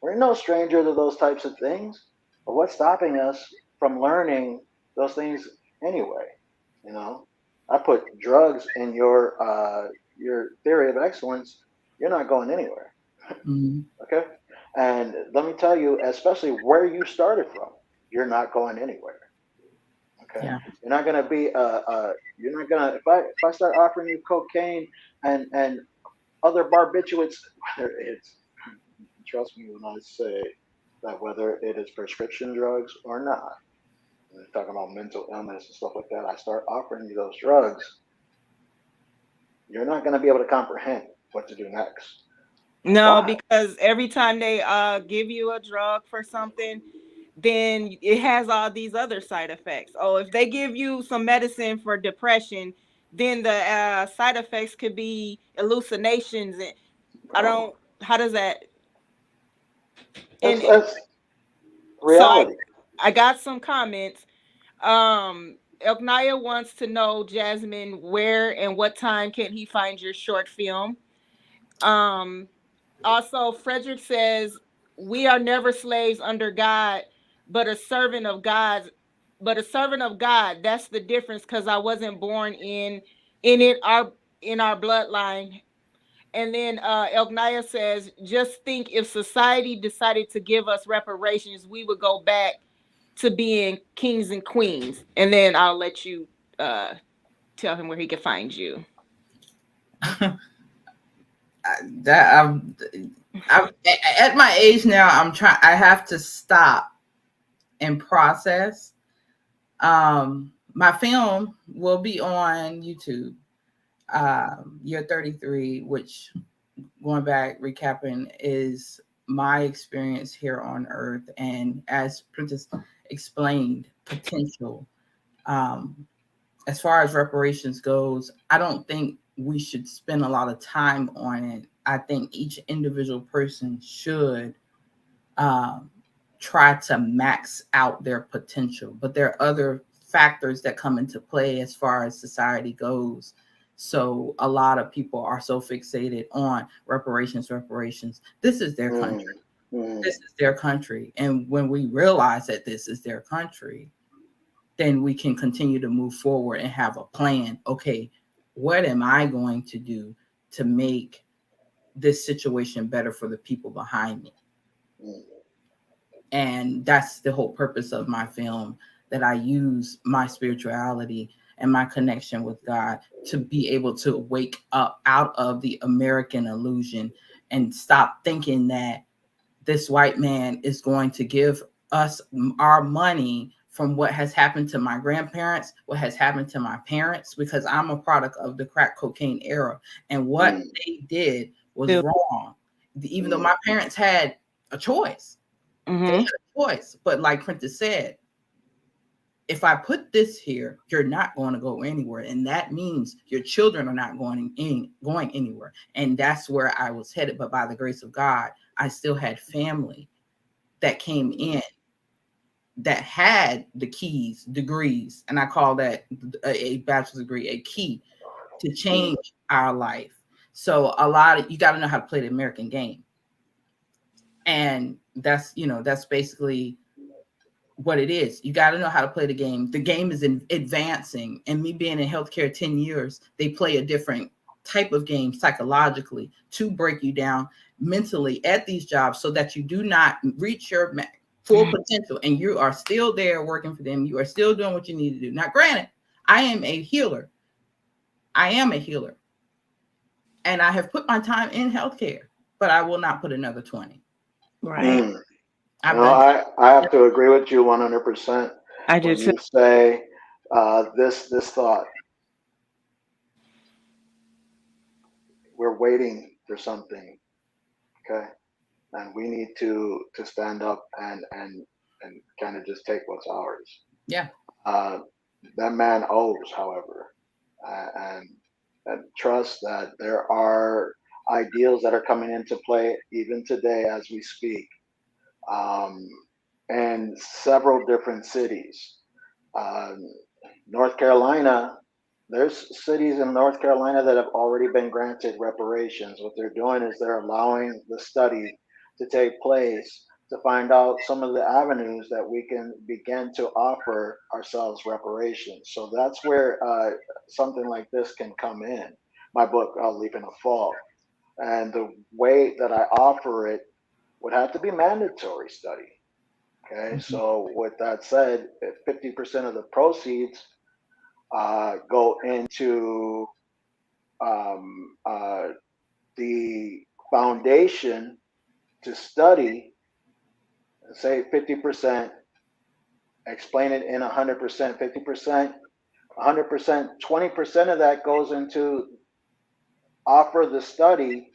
We're no stranger to those types of things. But what's stopping us from learning those things anyway? You know, I put drugs in your theory of excellence. You're not going anywhere. Hmm. Okay, and let me tell you, especially where you started from, you're not going anywhere. Okay, Yeah. you're not gonna be you're not gonna if I start offering you cocaine and other barbiturates, whether it's trust me when I say that whether it is prescription drugs or not, when we're talking about mental illness and stuff like that, I start offering you those drugs, you're not going to be able to comprehend what to do next. No, Why? because every time they give you a drug for something, then it has all these other side effects. Oh, if they give you some medicine for depression, then the side effects could be hallucinations. And I Oh, don't. How does that? that's And that's so reality. I got some comments. Elknaya wants to know, Jasmine, where and what time can he find your short film? Um, Also, Frederick says, "We are never slaves under God, but a servant of God. But a servant of God. That's the difference. Because I wasn't born in it our in our bloodline." And then Elknaya says, "Just think if society decided to give us reparations, we would go back to being kings and queens." And then I'll let you uh, tell him where he can find you. That I'm at my age now. I have to stop and process. My film will be on YouTube. Year 33, which, going back recapping, is my experience here on Earth, and as Prentice explained, potential. Um, as far as reparations goes, I don't think we should spend a lot of time on it. I think each individual person should um, try to max out their potential. But there are other factors that come into play as far as society goes. So a lot of people are so fixated on reparations, reparations. This is their Mm, country. mm, This is their country. And when we realize that this is their country, then we can continue to move forward and have a plan. Okay, what am I going to do to make this situation better for the people behind me? mm, And that's the whole purpose of my film, that I use my spirituality and my connection with God to be able to wake up out of the American illusion and stop thinking that this white man is going to give us our money from what has happened to my grandparents, what has happened to my parents, because I'm a product of the crack cocaine era. And what mm, they did was wrong. Even though mm, my parents had a choice, they had Mm-hmm. a choice. But like Prentice said, if I put this here, you're not going to go anywhere. And that means your children are not going anywhere. And that's where I was headed. But by the grace of God, I still had family that came mm, in that had the keys, degrees, and I call that a bachelor's degree, a key to mm, change our life. So a lot of you got to know how to play the American game. And that's basically what it is. You got to know how to play the game. The game is advancing. And me being in healthcare 10 years, they play a different type of game psychologically to break you down mentally at these jobs so that you do not reach your full potential and you are still there working for them. You are still doing what you need to do. Now, granted, I am a healer. I am a healer. And I have put my time in healthcare, but I will not put another 20. Right. mm. I've done I have to agree with you 100% I do when too. you say this thought. We're waiting for something, okay? And we need to stand up and kind of just take what's ours. yeah. Uh, that man owes, however, and and trust that there are ideals that are coming into play even today as we speak, um, in several different cities. Um, North Carolina, there's cities in North Carolina that have already been granted reparations. What they're doing is they're allowing the study to take place to find out some of the avenues that we can begin to offer ourselves reparations. So that's where something like this can come in. My book, Leap in the Fall. And the way that I offer it would have to be mandatory study. Okay, Mhm. so with that said, if 50% of the proceeds go into the foundation to study, say 50%, explain it in 100%, 50%, 100%, 20% of that goes into offer the study,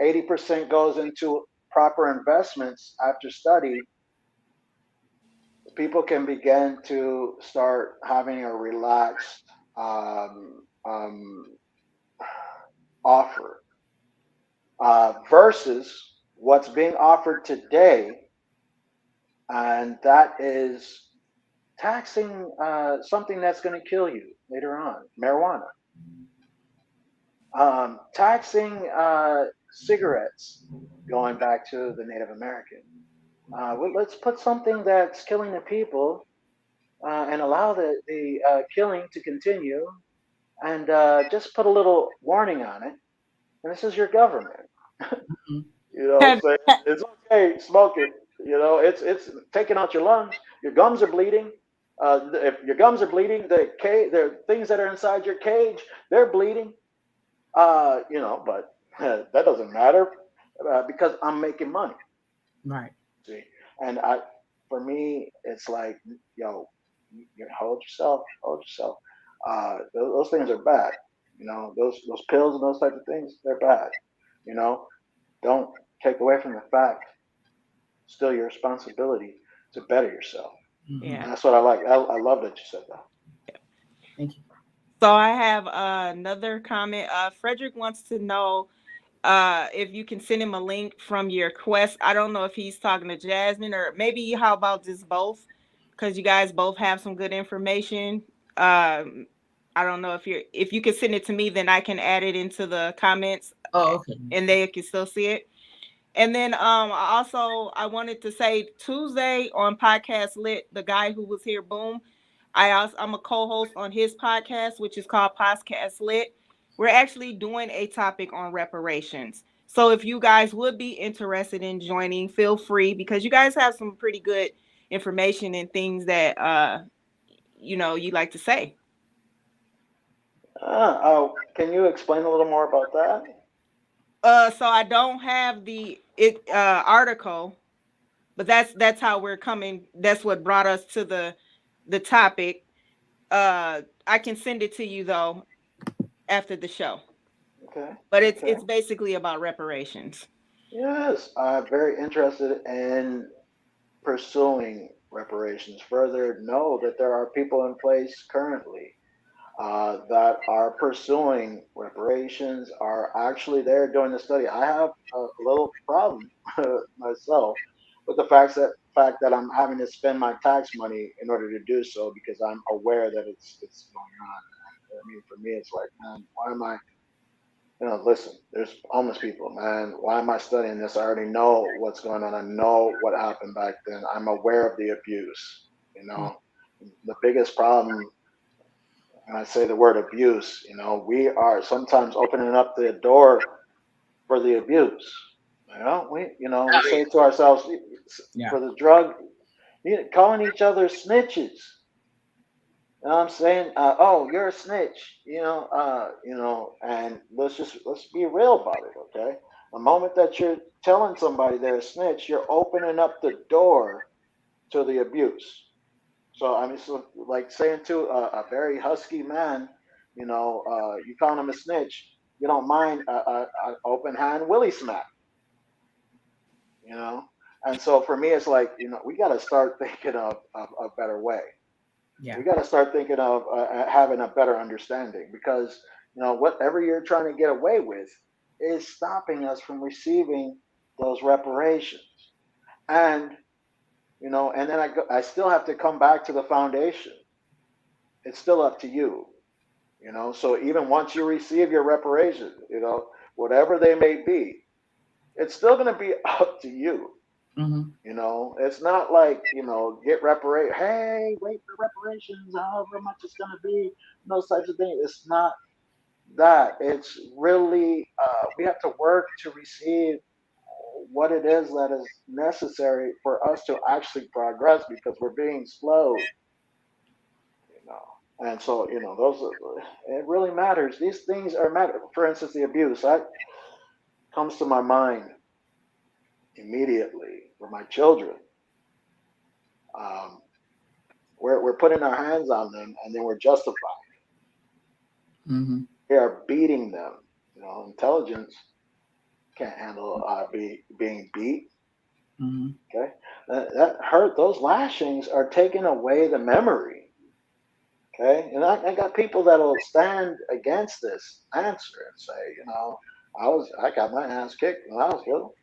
80% goes into proper investments after study, people can begin to start having a relaxed offer versus what's being offered today, and that is taxing something that's going to kill you later on, marijuana, taxing cigarettes, going back to the Native American. Let's put something that's killing the people and allow the killing to continue, and just put a little warning on it. And this is your government. Mhm. Have, Saying it's okay, smoke it. It's taking out your lungs. Your gums are bleeding. If your gums are bleeding, the things that are inside your cage, they're bleeding. But that doesn't matter because I'm making money. Right. See, and for me, it's like, yo, you hold yourself, hold yourself. Those things are bad. Those pills and those types of things, they're bad. You know, don't take away from the fact, still your responsibility to better yourself. Hmm. yeah. And that's what I like. I love that you said that. Thank you. So I have another comment. Frederick wants to know if you can send him a link from your quest. I don't know if he's talking to Jasmine, or maybe how about just both, because you guys both have some good information. I don't know if you can send it to me, then I can add it into the comments Oh, okay. and they can still see it. And then I wanted to say Tuesday on Podcast Lit, the guy who was here, Boom. I'm a co-host on his podcast, which is called Podcast Lit. We're actually doing a topic on reparations. So if you guys would be interested in joining, feel free, because you guys have some pretty good information and things that you like to say. Can you explain a little more about that? So I don't have the article, but that's how we're coming. That's what brought us to the topic. I can send it to you though after the show. Okay. But it's Okay. it's basically about reparations. Yes, I'm very interested in pursuing reparations further. Know that there are people in place currently that are pursuing reparations, are actually there doing the study. I have a little problem myself with the fact that I'm having to spend my tax money in order to do so, because I'm aware that it's going on. I mean, for me, it's like, man, why am I? Listen, there's homeless people, man. Why am I studying this? I already know what's going on. I know what happened back then. I'm aware of the abuse. You know, the biggest problem, and I say the word abuse, we are sometimes opening up the door for the abuse. We say to ourselves, Yeah. for the drug, calling each other snitches. You know what I'm saying? Oh, you're a snitch. And let's be real about it, okay? The moment that you're telling somebody they're a snitch, you're opening up the door to the abuse. So I mean, so like saying to a very husky man, you calling him a snitch, you don't mind a open hand willy smack, you know. And so for me, it's like, we got to start thinking of a better way. Yeah. We got to start thinking of having a better understanding, because whatever you're trying to get away with is stopping us from receiving those reparations. And and then I still have to come back to the foundation. It's still up to you. So even once you receive your reparations, whatever they may be, it's still going to be up to you. Mm-hmm. It's not like, get reparate. Hey, wait for reparations, however much it's going to be. Those types of things. It's not that. It's really, we have to work to receive what it is that is necessary for us to actually progress because we're being slowed, you know. And so, it really matters. These things are matter. For instance, the abuse that comes to my mind immediately for my children. Um, we're putting our hands on them and then we're justifying. Mm-hmm. We are beating them. Intelligence can't handle being beat. Mm-hmm. Okay, that hurt. Those lashings are taking away the memory. Okay, and I got people that'll stand against this answer and say, I got my ass kicked when I was little.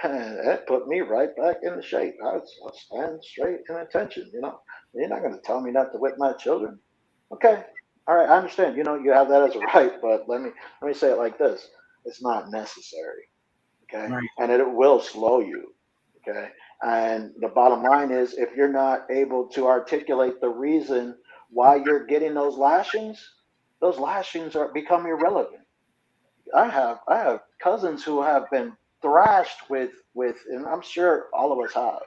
And it put me right back into shape. I stand straight in attention. You're not going to tell me not to whip my children. Okay, all right, I understand. You have that as a right, but let me say it like this: it's not necessary. Okay, Right. and it will slow you. Okay, and the bottom line is, if you're not able to articulate the reason why you're getting those lashings are become irrelevant. I have cousins who have been thrashed with, and I'm sure all of us have.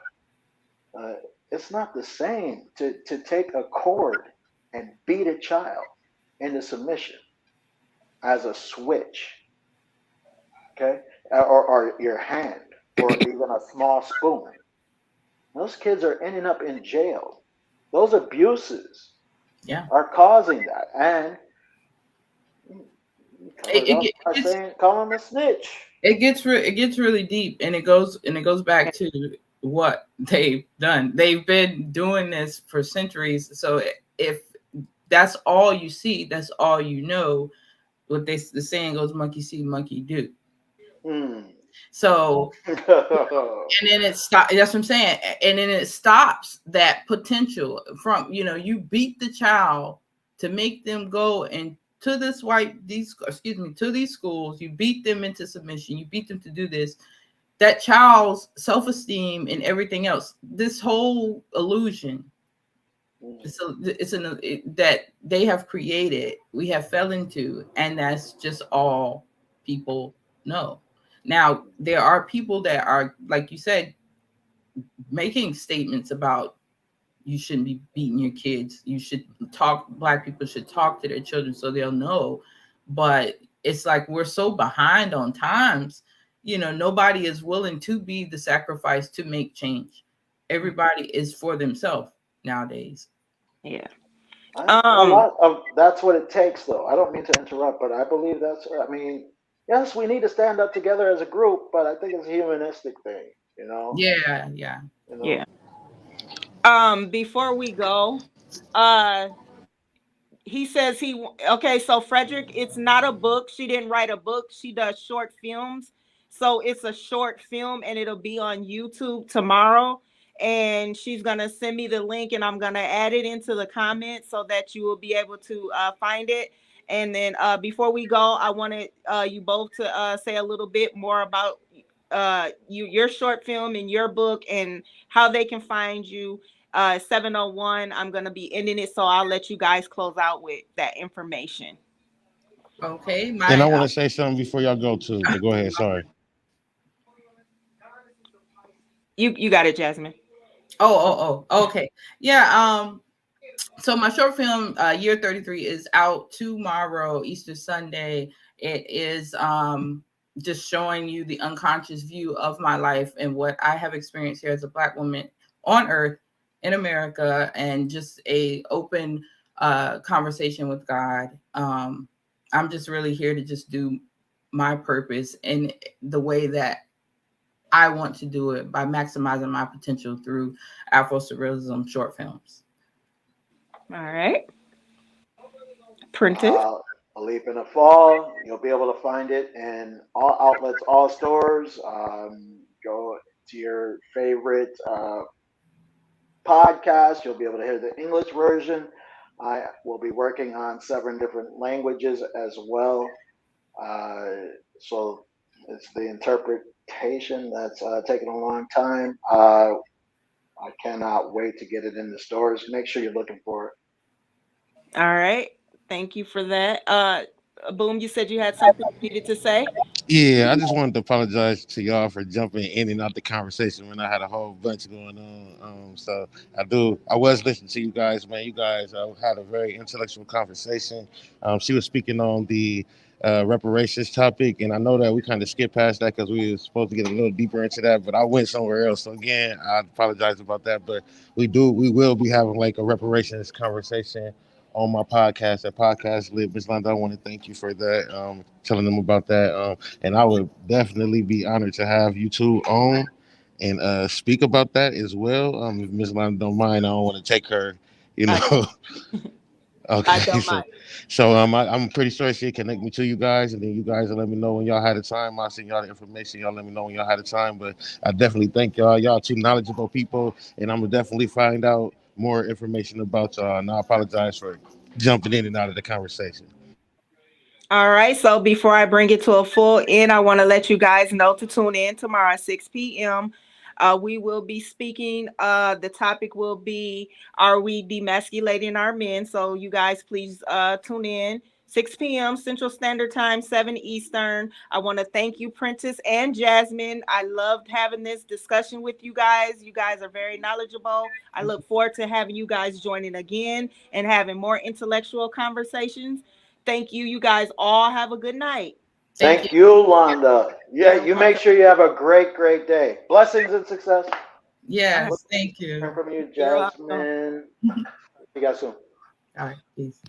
Uh, it's not the same to take a cord and beat a child into submission as a switch, okay, or your hand, or even a small spoon. Those kids are ending up in jail. Those abuses Yeah. are causing that, and cover It, it it, up get- by it gets saying, call him a snitch. it gets really deep, and it goes back to what they've done. They've been doing this for centuries. So if that's all you see, that's all you know. The saying goes, monkey see, monkey do. Hmm. So and then it stops. That's what I'm saying. And then it stops that potential from, you beat the child to make them go and to to these schools. You beat them into submission. You beat them to do this. That child's self-esteem and everything else, this whole illusion, that they have created, we have fell into, and that's just all people know. Now, there are people that are, like you said, making statements about you shouldn't be beating your kids. Black people should talk to their children so they'll know. But it's like we're so behind on times, nobody is willing to be the sacrifice to make change. Everybody is for themselves nowadays. Yeah. A Um, lot of that's what it takes, though. I don't mean to interrupt, but I believe that's. I mean, yes, we need to stand up together as a group, but I think it's a humanistic thing. Yeah, yeah. You yeah. know. Before we go, uh, he says okay, so Frederick, it's not a book. She didn't write a book. She does short films. So it's a short film and it'll be on YouTube tomorrow. And she's gonna send me the link and I'm gonna add it into the comments so that you will be able to find it. And then before we go, I wanted you both to say a little bit more about your short film and your book and how they can find you. 7:01, I'm going to be ending it, so I'll let you guys close out with that information. Okay, And I my want to say something before y'all go too, but go ahead. Sorry. You got it, Jasmine. okay. Yeah, so my short film, Year 33, is out tomorrow, Easter Sunday. It is just showing you the unconscious view of my life and what I have experienced here as a Black woman on Earth in America, and just a open conversation with God. I'm just really here to just do my purpose in the way that I want to do it, by maximizing my potential through Afro Surrealism short films. All right. Prentice. A Leap in the Fall. You'll be able to find it in all outlets, all stores. Go to your favorite podcast. You'll be able to hear the English version. I will be working on 7 different languages as well. So it's the interpretation that's taking a long time. I cannot wait to get it in the stores. Make sure you're looking for it. All right. Thank you for that. Boom, you said you had something you needed to say? Yeah, I just wanted to apologize to y'all for jumping in and out the conversation when I had a whole bunch going on. So I was listening to you guys, man. You guys had a very intellectual conversation. She was speaking on the reparations topic, and I know that we kind of skipped past that because we were supposed to get a little deeper into that, but I went somewhere else. So again, I apologize about that, but we will be having like a reparations conversation on my podcast at Podcast Live. Ms.Londa, I want to thank you for that, telling them about that. And I would definitely be honored to have you two on and speak about that as well. If Ms. Londa don't mind, I don't want to take her, you I know. I Okay, don't so mind. I'm pretty sure she'll connect me to you guys, and then you guys will let me know when y'all had the time. I'll send y'all the information. Y'all let me know when y'all had the time. But I definitely thank y'all. Y'all two knowledgeable people, and I'm gonna definitely find out more information about y'all. And I apologize for jumping in and out of the conversation. All right. So before I bring it to a full end, I want to let you guys know to tune in tomorrow at 6 p.m. We will be speaking. The topic will be, are we demasculating our men? So you guys please tune in. 6 p.m. Central Standard Time, 7 Eastern. I want to thank you, Prentice and Jasmine. I loved having this discussion with you guys. You guys are very knowledgeable. I look forward to having you guys joining again and having more intellectual conversations. Thank you. You guys all have a good night. Thank you. Thank you, Londa. Yeah, You're you make welcome. sure you have a great, great day. Blessings and success. I have, Yes, thank you. Hearing from you, you're welcome. Jasmine. See you guys soon. All right, peace.